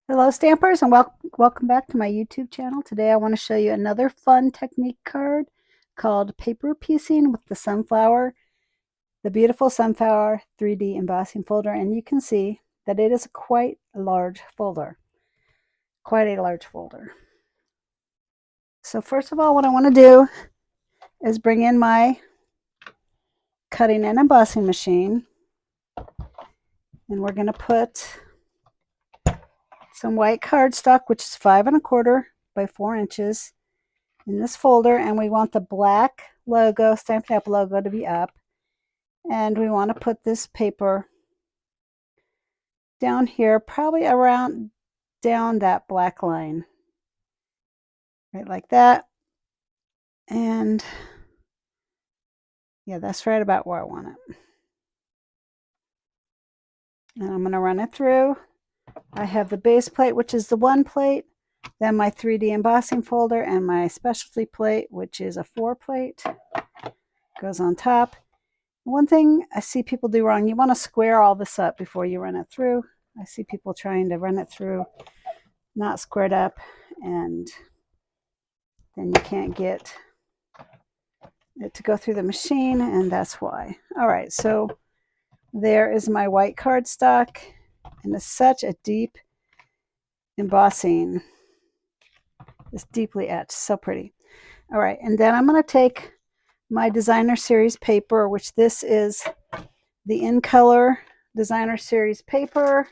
Hello Stampers and welcome back to my YouTube channel. Today I want to show you another fun technique card called paper piecing with the beautiful sunflower 3D embossing folder, and you can see that it is quite a large folder. Quite a large folder. So first of all, what I want to do is bring in my cutting and embossing machine, and we're going to put some white cardstock, which is 5¼ by 4 inches, in this folder, and we want the black logo, Stampin' Up! Logo, to be up, and we want to put this paper down here, probably around down that black line, right like that. And yeah, that's right about where I want it. And I'm going to run it through. I have the base plate, which is the 1 plate, then my 3D embossing folder, and my specialty plate, which is a 4 plate, goes on top. One thing I see people do wrong, you want to square all this up before you run it through. I see people trying to run it through not squared up, and then you can't get it to go through the machine, and that's why. All right, so there is my white cardstock, and it's such a deep embossing. It's deeply etched, so pretty. All right, and then I'm going to take my designer series paper, which this is the In Color designer series paper,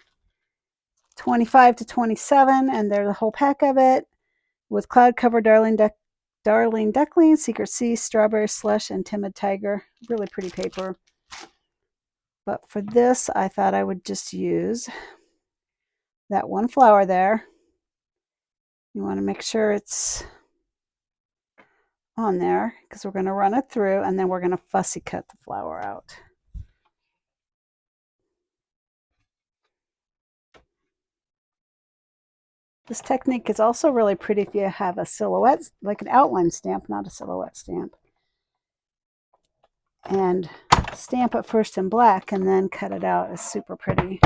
25 to 27, and there's a whole pack of it with Cloud Cover, Darling Duckling, Secret Sea, Strawberry Slush, and Timid Tiger. Really pretty paper. But for this, I thought I would just use that one flower there. You want to make sure it's on there because we're going to run it through, and then we're going to fussy cut the flower out. This technique is also really pretty if you have a silhouette, like an outline stamp, not a silhouette stamp. And stamp it first in black and then cut it out. Is super pretty.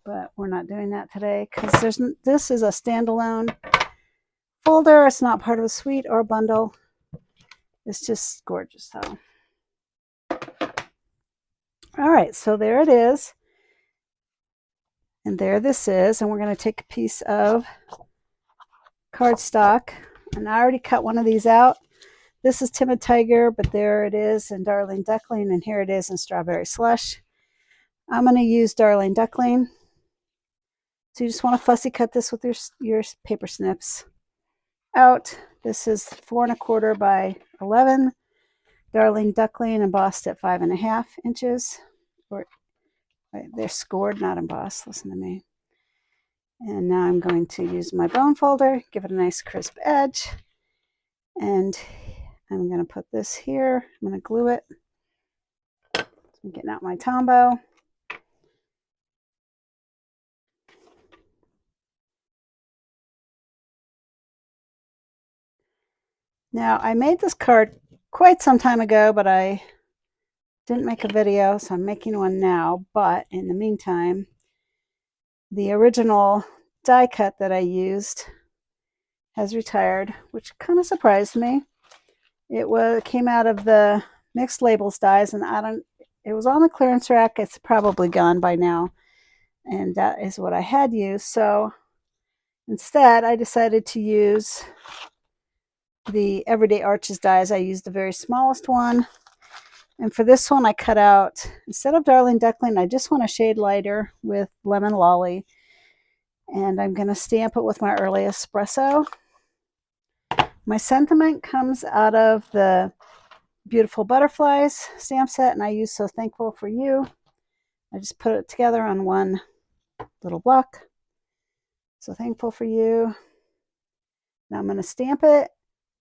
But we're not doing that today because this is a standalone folder. It's not part of a suite or a bundle. It's just gorgeous though. All right, so there it is. And there this is. And we're going to take a piece of cardstock. And I already cut one of these out. This is Timid Tiger, but there it is in Darling Duckling, and here it is in Strawberry Slush. I'm going to use Darling Duckling. So you just want to fussy cut this with your paper snips out. This is 4¼ by 11. Darling Duckling embossed at 5½ inches. They're scored, not embossed. Listen to me. And now I'm going to use my bone folder, give it a nice crisp edge. And I'm going to put this here. I'm going to glue it. I'm getting out my Tombow. Now, I made this card quite some time ago, but I didn't make a video, so I'm making one now. But in the meantime, the original die cut that I used has retired, which kind of surprised me. It came out of the mixed labels dies, and it was on the clearance rack. It's probably gone by now, and that is what I had used. So instead, I decided to use the Everyday Arches dies. I used the very smallest one. And for this one, I cut out, instead of Darling Duckling, I just want a shade lighter with Lemon Lolly. And I'm going to stamp it with my early espresso. My sentiment comes out of the Beautiful Butterflies stamp set, and I use So Thankful for You. I just put it together on one little block. So thankful for you. Now I'm going to stamp it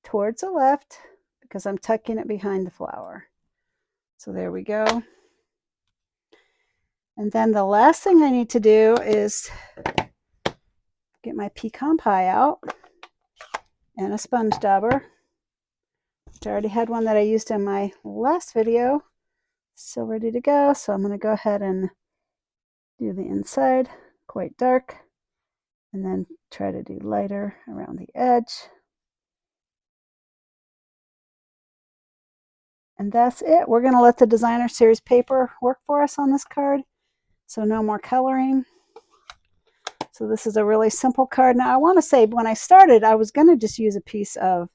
towards the left because I'm tucking it behind the flower. So there we go. And then the last thing I need to do is get my pecan pie out and a sponge dauber. I already had one that I used in my last video. Still ready to go. So I'm going to go ahead and do the inside, quite dark. And then try to do lighter around the edge. And that's it. We're going to let the designer series paper work for us on this card. So no more coloring. So this is a really simple card. Now I want to say when I started, I was going to just use a piece of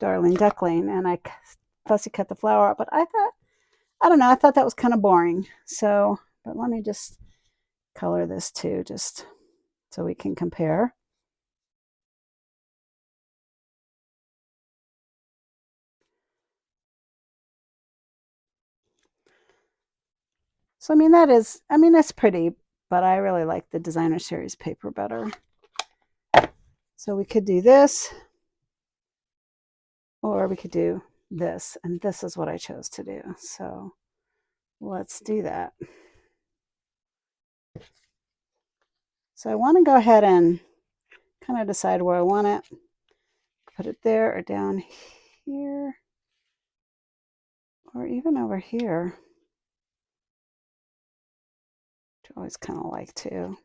Darling Duckling, and I fussy cut the flower out, but I thought, I don't know, I thought that was kind of boring. So, but let me just color this too, just so we can compare. So, I mean, that's pretty, but I really like the designer series paper better. So we could do this, or we could do this, and this is what I chose to do. So let's do that. So I want to go ahead and kind of decide where I want it. Put it there or down here, or even over here, which I always kind of like too.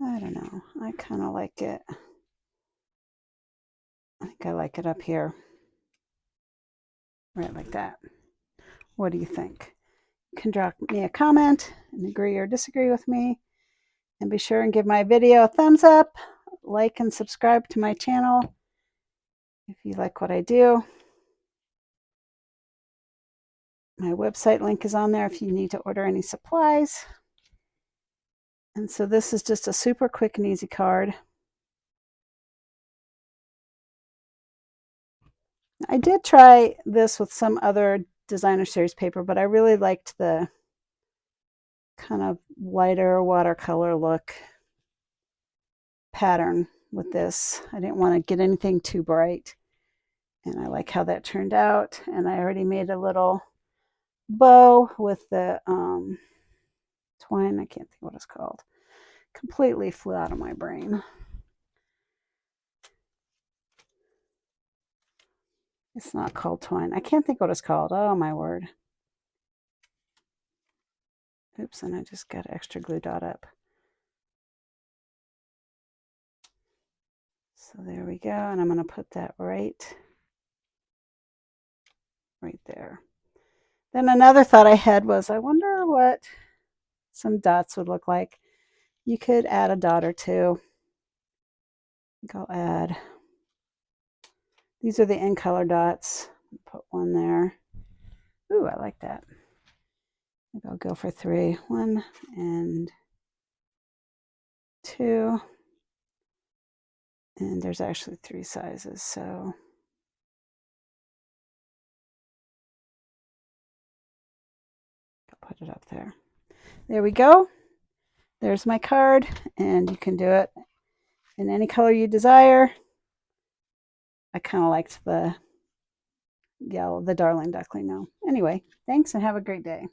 I don't know. I kind of like it. I think I like it up here. Right like that. What do you think? You can drop me a comment and agree or disagree with me. And be sure and give my video a thumbs up. Like and subscribe to my channel if you like what I do. My website link is on there if you need to order any supplies. And so this is just a super quick and easy card. I did try this with some other designer series paper, but I really liked the kind of lighter watercolor look pattern with this. I didn't want to get anything too bright. And I like how that turned out. And I already made a little bow with the twine. I can't think what it's called. Completely flew out of my brain. It's not called twine. I can't think what it's called. Oh, my word. Oops, and I just got extra glue dot up. So there we go. And I'm going to put that right there. Then another thought I had was, I wonder what some dots would look like. You could add a dot or two. I think I'll add, these are the in color dots. Put one there. Ooh, I like that. Maybe I'll go for 3. 1 and 2. And there's actually 3 sizes, so I'll put it up there. There we go. There's my card, and you can do it in any color you desire. I kind of liked the yellow, the Darling Duckling now. Anyway, thanks and have a great day.